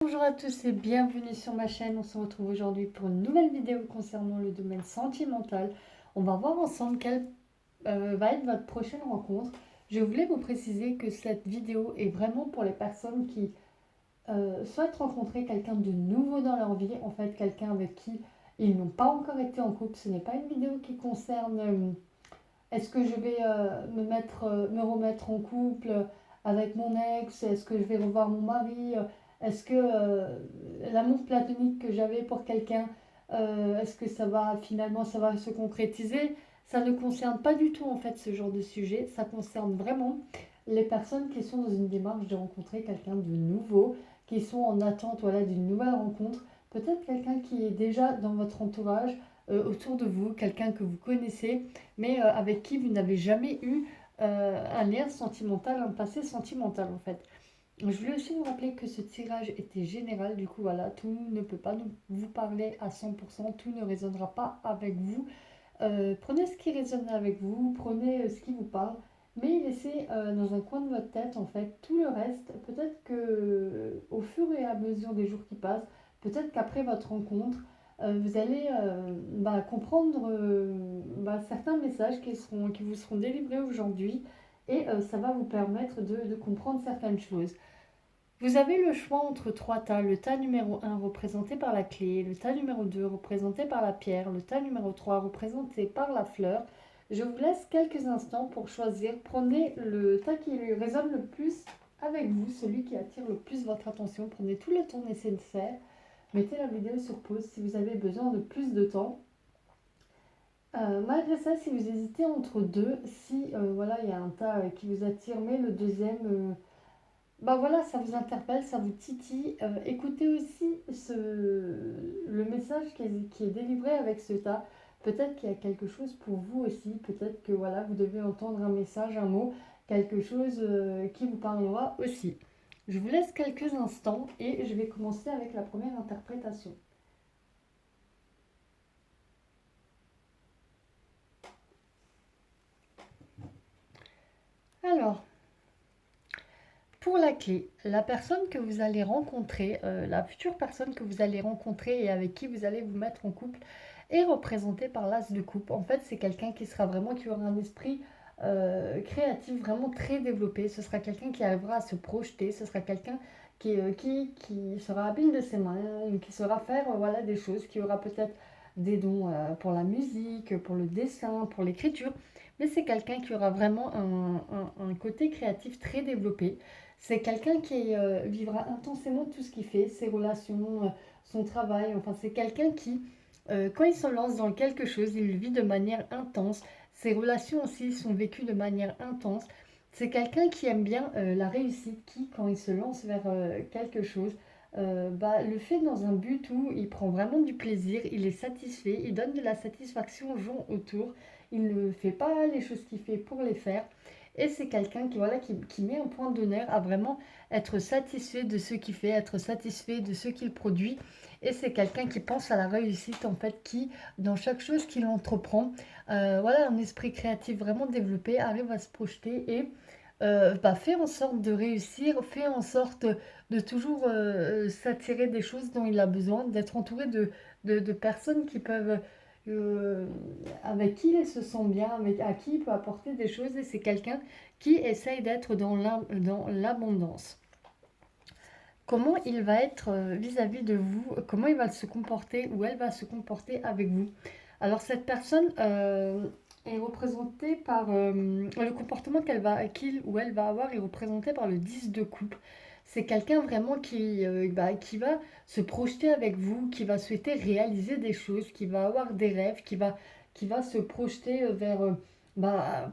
Bonjour à tous et bienvenue sur ma chaîne. On se retrouve aujourd'hui pour une nouvelle vidéo concernant le domaine sentimental. On va voir ensemble quelle va être votre prochaine rencontre. Je voulais vous préciser que cette vidéo est vraiment pour les personnes qui souhaitent rencontrer quelqu'un de nouveau dans leur vie, en fait quelqu'un avec qui ils n'ont pas encore été en couple. Ce n'est pas une vidéo qui concerne est-ce que je vais me remettre en couple avec mon ex? Est-ce que je vais revoir mon mari? Est-ce que l'amour platonique que j'avais pour quelqu'un, est-ce que ça va se concrétiser? Ça ne concerne pas du tout en fait ce genre de sujet. Ça concerne vraiment les personnes qui sont dans une démarche de rencontrer quelqu'un de nouveau, qui sont en attente voilà, d'une nouvelle rencontre. Peut-être quelqu'un qui est déjà dans votre entourage, autour de vous, quelqu'un que vous connaissez mais avec qui vous n'avez jamais eu un lien sentimental, un passé sentimental en fait. Je voulais aussi vous rappeler que ce tirage était général, du coup voilà, tout ne peut pas vous parler à 100%, tout ne résonnera pas avec vous. Prenez ce qui résonne avec vous, prenez ce qui vous parle, mais laissez dans un coin de votre tête en fait tout le reste. Peut-être que au fur et à mesure des jours qui passent, peut-être qu'après votre rencontre, vous allez comprendre certains messages qui vous seront délivrés aujourd'hui et ça va vous permettre de comprendre certaines choses. Vous avez le choix entre trois tas. Le tas numéro un représenté par la clé, le tas numéro 2 représenté par la pierre, le tas numéro 3 représenté par la fleur. Je vous laisse quelques instants pour choisir. Prenez le tas qui lui résonne le plus avec vous, celui qui attire le plus votre attention. Prenez tout le temps nécessaire. Mettez la vidéo sur pause si vous avez besoin de plus de temps. Malgré ça, si vous hésitez entre deux, si voilà, il y a un tas qui vous attire, mais le deuxième voilà, ça vous interpelle, ça vous titille. Écoutez aussi le message qui est délivré avec ce tas. Peut-être qu'il y a quelque chose pour vous aussi. Peut-être que voilà, vous devez entendre un message, un mot, quelque chose qui vous parlera aussi. Je vous laisse quelques instants et je vais commencer avec la première interprétation. Alors, pour la clé, la personne que vous allez rencontrer, la future personne que vous allez rencontrer et avec qui vous allez vous mettre en couple, est représentée par l'as de coupe. En fait, c'est quelqu'un qui aura un esprit créatif vraiment très développé. Ce sera quelqu'un qui arrivera à se projeter. Ce sera quelqu'un qui sera habile de ses mains, qui saura faire voilà, des choses, qui aura peut-être des dons pour la musique, pour le dessin, pour l'écriture. Mais c'est quelqu'un qui aura vraiment un côté créatif très développé. C'est quelqu'un qui vivra intensément tout ce qu'il fait, ses relations, son travail. Enfin, c'est quelqu'un qui, quand il se lance dans quelque chose, il le vit de manière intense. Ses relations aussi sont vécues de manière intense. C'est quelqu'un qui aime bien la réussite, qui, quand il se lance vers quelque chose, le fait dans un but où il prend vraiment du plaisir, il est satisfait, il donne de la satisfaction aux gens autour. Il ne fait pas les choses qu'il fait pour les faire. Et c'est quelqu'un qui met un point d'honneur à vraiment être satisfait de ce qu'il fait, être satisfait de ce qu'il produit. Et c'est quelqu'un qui pense à la réussite, en fait, qui, dans chaque chose qu'il entreprend, un esprit créatif vraiment développé, arrive à se projeter et fait en sorte de réussir, fait en sorte de toujours s'attirer des choses dont il a besoin, d'être entouré de personnes qui peuvent euh, avec qui il se sent bien, à qui il peut apporter des choses et c'est quelqu'un qui essaye d'être dans l'abondance. Comment il va être vis-à-vis de vous, comment il va se comporter ou elle va se comporter avec vous. Alors cette personne est représentée par le comportement qu'il ou elle va avoir est représenté par le 10 de coupe. C'est quelqu'un vraiment qui va se projeter avec vous, qui va souhaiter réaliser des choses, qui va avoir des rêves, qui va se projeter vers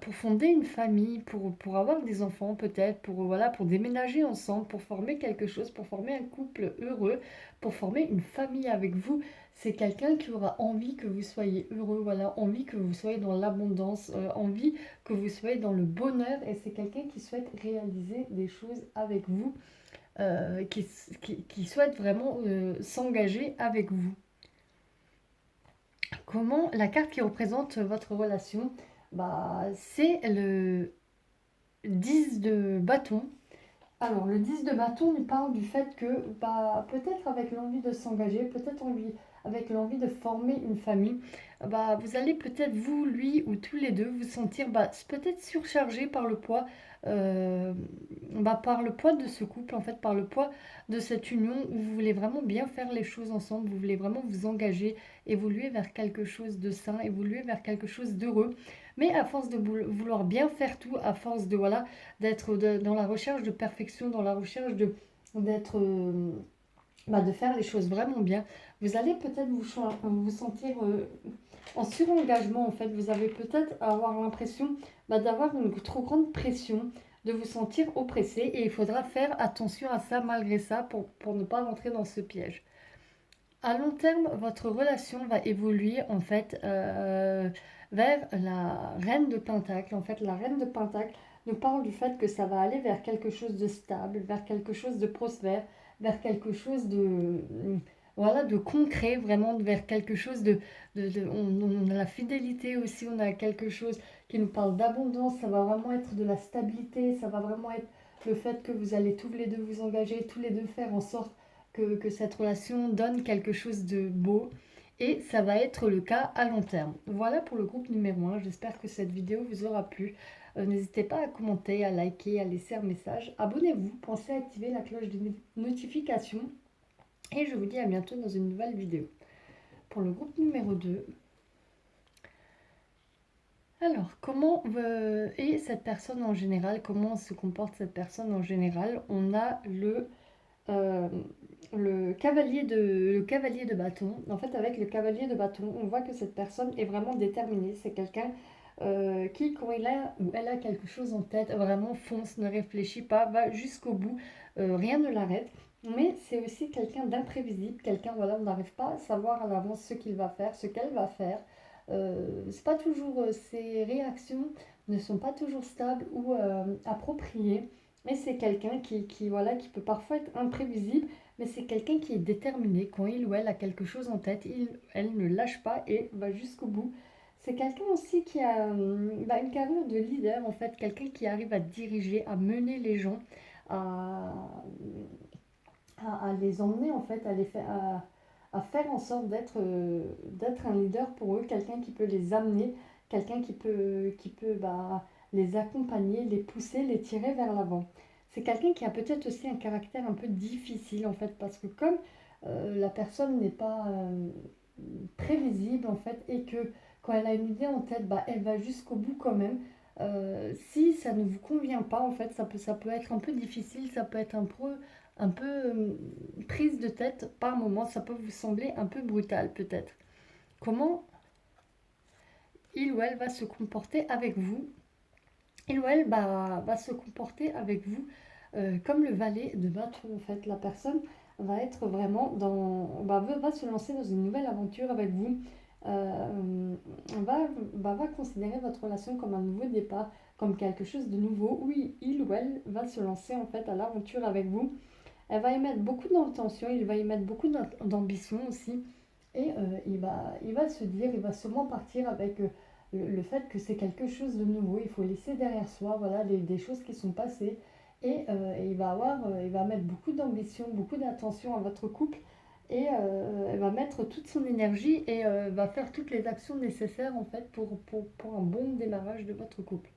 pour fonder une famille, pour avoir des enfants peut-être, pour déménager ensemble, pour former quelque chose, pour former un couple heureux, pour former une famille avec vous. C'est quelqu'un qui aura envie que vous soyez heureux, voilà, envie que vous soyez dans l'abondance, envie que vous soyez dans le bonheur. Et c'est quelqu'un qui souhaite réaliser des choses avec vous, qui souhaite vraiment s'engager avec vous. Comment la carte qui représente votre relation, c'est le 10 de bâton. Alors, le 10 de bâton nous parle du fait que, bah, peut-être avec l'envie de s'engager, avec l'envie de former une famille, bah, vous allez peut-être, vous, lui ou tous les deux, vous sentir bah, peut-être surchargé euh, par le poids de ce couple, en fait, par le poids de cette union où vous voulez vraiment bien faire les choses ensemble, vous voulez vraiment vous engager, évoluer vers quelque chose de sain, évoluer vers quelque chose d'heureux. Mais à force de vouloir bien faire tout, à force de, voilà, dans la recherche de perfection, dans la recherche d'être, de faire les choses vraiment bien, vous allez peut-être vous sentir en surengagement en fait. Vous avez peut-être avoir l'impression d'avoir une trop grande pression, de vous sentir oppressé et il faudra faire attention à ça malgré ça pour ne pas rentrer dans ce piège. À long terme, votre relation va évoluer en fait vers la reine de Pentacle. En fait, la reine de Pentacle nous parle du fait que ça va aller vers quelque chose de stable, vers quelque chose de prospère, vers quelque chose de voilà de concret, vraiment vers quelque chose on a la fidélité aussi, on a quelque chose qui nous parle d'abondance. Ça va vraiment être de la stabilité, ça va vraiment être le fait que vous allez tous les deux vous engager, tous les deux faire en sorte que cette relation donne quelque chose de beau et ça va être le cas à long terme. Voilà pour le groupe numéro 1, j'espère que cette vidéo vous aura plu. N'hésitez pas à commenter, à liker, à laisser un message. Abonnez-vous, pensez à activer la cloche de notification et je vous dis à bientôt dans une nouvelle vidéo. Pour le groupe numéro 2, alors comment est cette personne en général, comment se comporte cette personne en général? On a euh, le cavalier de bâton. En fait, avec le cavalier de bâton, on voit que cette personne est vraiment déterminée. C'est quelqu'un qui, quand il a ou elle a quelque chose en tête, vraiment fonce, ne réfléchit pas, va jusqu'au bout, rien ne l'arrête. Mais c'est aussi quelqu'un d'imprévisible, quelqu'un, voilà, on n'arrive pas à savoir à l'avance ce qu'il va faire, ce qu'elle va faire. C'est pas toujours, ses réactions ne sont pas toujours stables ou appropriées. Mais c'est quelqu'un voilà, qui peut parfois être imprévisible, mais c'est quelqu'un qui est déterminé. Quand il ou elle a quelque chose en tête, elle ne lâche pas et va jusqu'au bout. C'est quelqu'un aussi qui a une carrure de leader, en fait, quelqu'un qui arrive à diriger, à mener les gens, à, à les emmener, en fait, à faire en sorte d'être un leader pour eux, quelqu'un qui peut les amener, quelqu'un qui peut les accompagner, les pousser, les tirer vers l'avant. C'est quelqu'un qui a peut-être aussi un caractère un peu difficile en fait, parce que comme la personne n'est pas prévisible en fait, et que quand elle a une idée en tête, elle va jusqu'au bout quand même. Si ça ne vous convient pas, en fait, ça peut être un peu difficile, ça peut être un peu prise de tête par moment, ça peut vous sembler un peu brutal peut-être. Comment il ou elle va se comporter avec vous? Il ou elle va se comporter avec vous comme le valet de bâton en fait. La personne va être vraiment va se lancer dans une nouvelle aventure avec vous. Va considérer votre relation comme un nouveau départ, comme quelque chose de nouveau. Oui, il ou elle va se lancer en fait à l'aventure avec vous. Elle va y mettre beaucoup d'intention, il va y mettre beaucoup d'ambition aussi. Et il va se dire, il va sûrement partir avec le fait que c'est quelque chose de nouveau. Il faut laisser derrière soi voilà, des choses qui sont passées. Et il va mettre beaucoup d'ambition, beaucoup d'attention à votre couple. Et elle va mettre toute son énergie et va faire toutes les actions nécessaires en fait pour un bon démarrage de votre couple.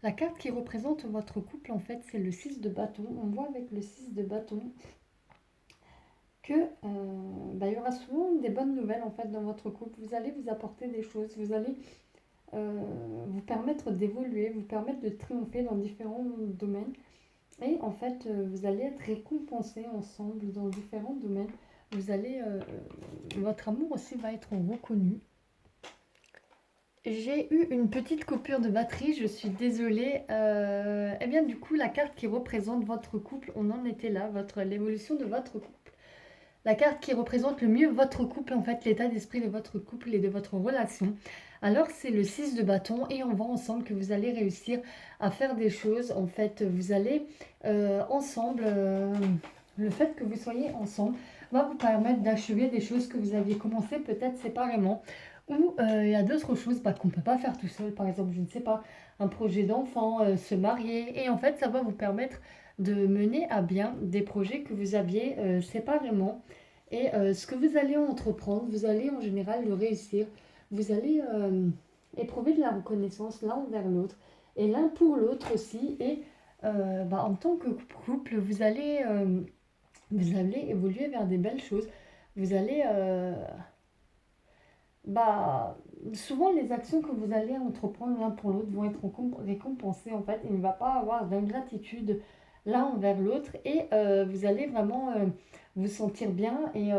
La carte qui représente votre couple, en fait, c'est le 6 de bâton. On voit avec le 6 de bâton que il y aura souvent des bonnes nouvelles en fait dans votre couple. Vous allez vous apporter des choses, vous allez vous permettre d'évoluer, vous permettre de triompher dans différents domaines. Et en fait, vous allez être récompensés ensemble dans différents domaines. Votre amour aussi va être reconnu. J'ai eu une petite coupure de batterie, je suis désolée. Eh bien, du coup, la carte qui représente votre couple, on en était là, l'évolution de votre couple. La carte qui représente le mieux votre couple, en fait, l'état d'esprit de votre couple et de votre relation. Alors, c'est le 6 de bâton et on voit ensemble que vous allez réussir à faire des choses. En fait, vous allez ensemble, le fait que vous soyez ensemble va vous permettre d'achever des choses que vous aviez commencé peut-être séparément Ou il y a d'autres choses qu'on ne peut pas faire tout seul, par exemple, je ne sais pas, un projet d'enfant, se marier. Et en fait, ça va vous permettre de mener à bien des projets que vous aviez séparément. Et ce que vous allez entreprendre, vous allez en général le réussir. Vous allez éprouver de la reconnaissance l'un envers l'autre et l'un pour l'autre aussi. Et en tant que couple, vous allez évoluer vers des belles choses. Vous allez bah, souvent, les actions que vous allez entreprendre l'un pour l'autre vont être récompensées en fait. Il ne va pas avoir d'ingratitude l'un envers l'autre et vous allez vraiment vous sentir bien et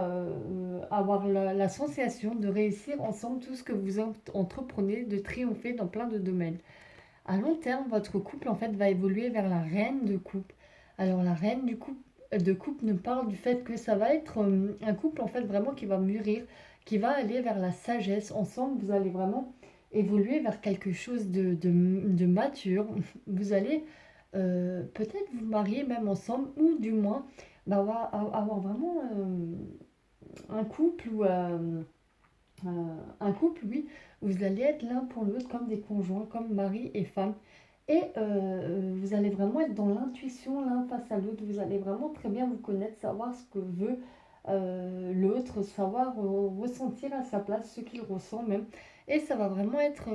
avoir la sensation de réussir ensemble tout ce que vous entreprenez, de triompher dans plein de domaines. À long terme, votre couple en fait va évoluer vers la reine de coupe. Alors la reine du couple de couple nous parle du fait que ça va être un couple en fait vraiment qui va mûrir, qui va aller vers la sagesse. Ensemble, vous allez vraiment évoluer vers quelque chose de mature. Vous allez peut-être vous marier même ensemble ou du moins avoir vraiment un couple ou un couple, oui, où vous allez être l'un pour l'autre comme des conjoints, comme mari et femme. Et vous allez vraiment être dans l'intuition l'un face à l'autre. Vous allez vraiment très bien vous connaître, savoir ce que veut l'autre, savoir ressentir à sa place ce qu'il ressent même. Et ça va vraiment être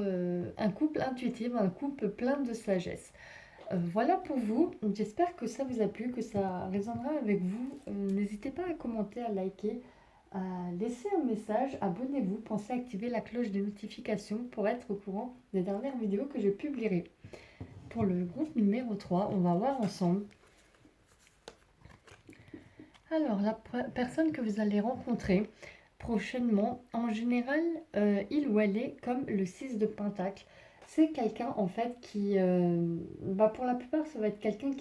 un couple intuitif, un couple plein de sagesse. Voilà pour vous. J'espère que ça vous a plu, que ça résonnera avec vous. N'hésitez pas à commenter, à liker, à laisser un message. Abonnez-vous. Pensez à activer la cloche de notification pour être au courant des dernières vidéos que je publierai. Pour le groupe numéro 3, on va voir ensemble. Alors, la personne que vous allez rencontrer prochainement, en général, il ou elle est comme le 6 de Pentacle. C'est quelqu'un en fait pour la plupart, ça va être quelqu'un euh,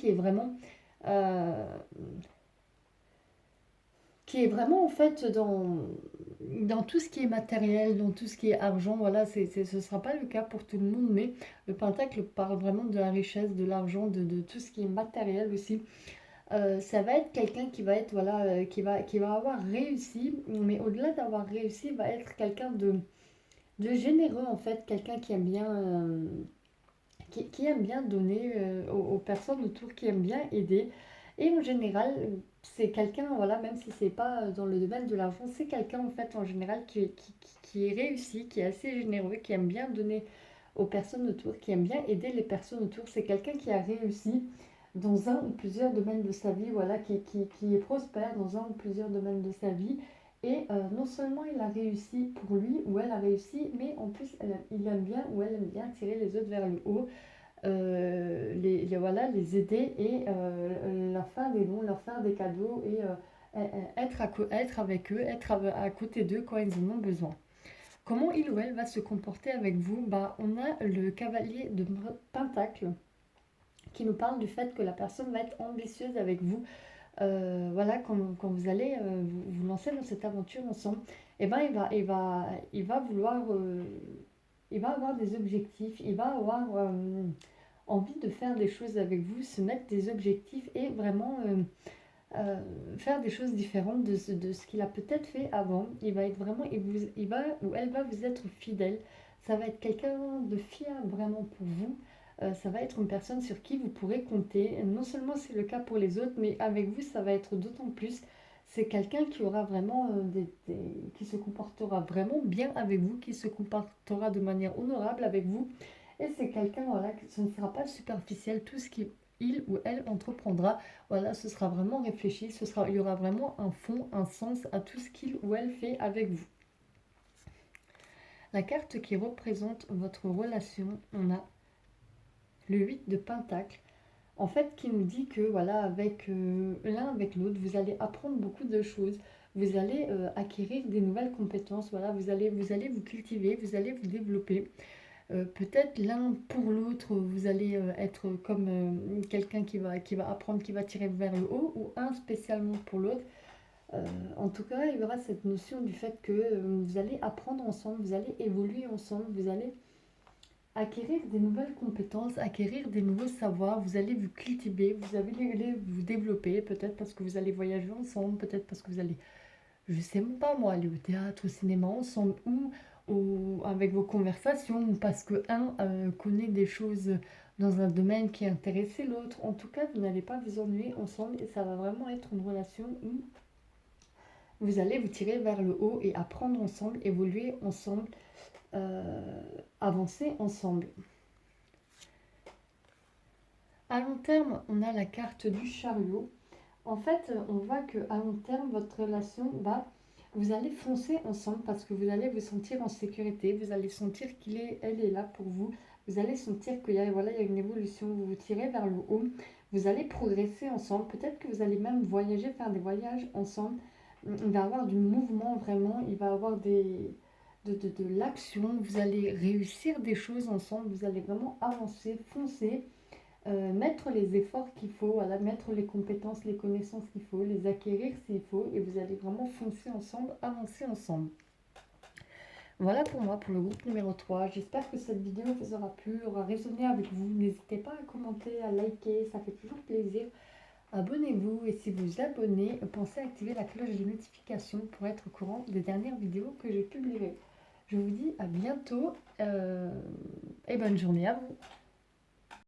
qui est vraiment en fait dans tout ce qui est matériel, dans tout ce qui est argent. Voilà, ce ne sera pas le cas pour tout le monde, mais le Pentacle parle vraiment de la richesse, de l'argent, de tout ce qui est matériel aussi. Ça va être quelqu'un qui va être voilà qui va avoir réussi, mais au-delà d'avoir réussi va être quelqu'un de généreux en fait, quelqu'un qui aime bien qui aime bien donner aux personnes autour, qui aime bien aider. Et en général, c'est quelqu'un, voilà, même si c'est pas dans le domaine de l'argent, c'est quelqu'un en fait en général qui est réussi, qui est assez généreux, qui aime bien donner aux personnes autour, qui aime bien aider les personnes autour. C'est quelqu'un qui a réussi dans un ou plusieurs domaines de sa vie, voilà, qui est prospère dans un ou plusieurs domaines de sa vie. Et non seulement il a réussi pour lui ou elle a réussi, mais en plus il aime bien ou elle aime bien tirer les autres vers le haut, voilà, les aider et leur faire des dons, leur faire des cadeaux et être avec eux, être à côté d'eux quand ils en ont besoin. Comment il ou elle va se comporter avec vous? On a le cavalier de Pentacle qui nous parle du fait que la personne va être ambitieuse avec vous. Voilà, quand vous allez vous lancer dans cette aventure ensemble, et ben il va vouloir, il va avoir des objectifs, il va avoir envie de faire des choses avec vous, se mettre des objectifs et vraiment faire des choses différentes de ce qu'il a peut-être fait avant. Il va être vraiment, il va ou elle va vous être fidèle. Ça va être quelqu'un de fiable vraiment pour vous. Ça va être une personne sur qui vous pourrez compter. Non seulement c'est le cas pour les autres, mais avec vous, ça va être d'autant plus. C'est quelqu'un qui aura vraiment qui se comportera vraiment bien avec vous, qui se comportera de manière honorable avec vous. Et c'est quelqu'un, voilà, ce ne sera pas superficiel. Tout ce qu'il ou elle entreprendra, voilà, ce sera vraiment réfléchi. Il y aura vraiment un fond, un sens à tout ce qu'il ou elle fait avec vous. La carte qui représente votre relation, on a le 8 de Pentacle, en fait, qui nous dit que voilà, avec l'un avec l'autre, vous allez apprendre beaucoup de choses, vous allez acquérir des nouvelles compétences, voilà, vous allez vous cultiver, vous allez vous développer. Peut-être l'un pour l'autre, vous allez être comme quelqu'un qui va apprendre, qui va tirer vers le haut, ou un spécialement pour l'autre. En tout cas, il y aura cette notion du fait que vous allez apprendre ensemble, vous allez évoluer ensemble, vous allez acquérir des nouvelles compétences, acquérir des nouveaux savoirs, vous allez vous cultiver, vous allez vous développer, peut-être parce que vous allez voyager ensemble, peut-être parce que vous allez, je sais même pas moi, aller au théâtre, au cinéma ensemble, ou avec vos conversations, ou parce que un connaît des choses dans un domaine qui intéresse l'autre. En tout cas, vous n'allez pas vous ennuyer ensemble et ça va vraiment être une relation où vous allez vous tirer vers le haut et apprendre ensemble, évoluer ensemble, avancer ensemble. À long terme, on a la carte du chariot. En fait, on voit qu'à long terme, votre relation va... Vous allez foncer ensemble parce que vous allez vous sentir en sécurité. Vous allez sentir elle est là pour vous. Vous allez sentir qu'il y a, voilà, il y a une évolution. Vous vous tirez vers le haut. Vous allez progresser ensemble. Peut-être que vous allez même voyager, faire des voyages ensemble. Il va y avoir du mouvement vraiment. Il va y avoir de l'action. Vous allez réussir des choses ensemble. Vous allez vraiment avancer, foncer. Mettre les efforts qu'il faut, voilà, mettre les compétences, les connaissances qu'il faut, les acquérir s'il faut, et vous allez vraiment foncer ensemble, avancer ensemble. Voilà pour moi, pour le groupe numéro 3. J'espère que cette vidéo vous aura plu, aura résonné avec vous. N'hésitez pas à commenter, à liker, ça fait toujours plaisir. Abonnez-vous et si vous abonnez, pensez à activer la cloche de notification pour être au courant des dernières vidéos que je publierai. Je vous dis à bientôt et bonne journée à vous.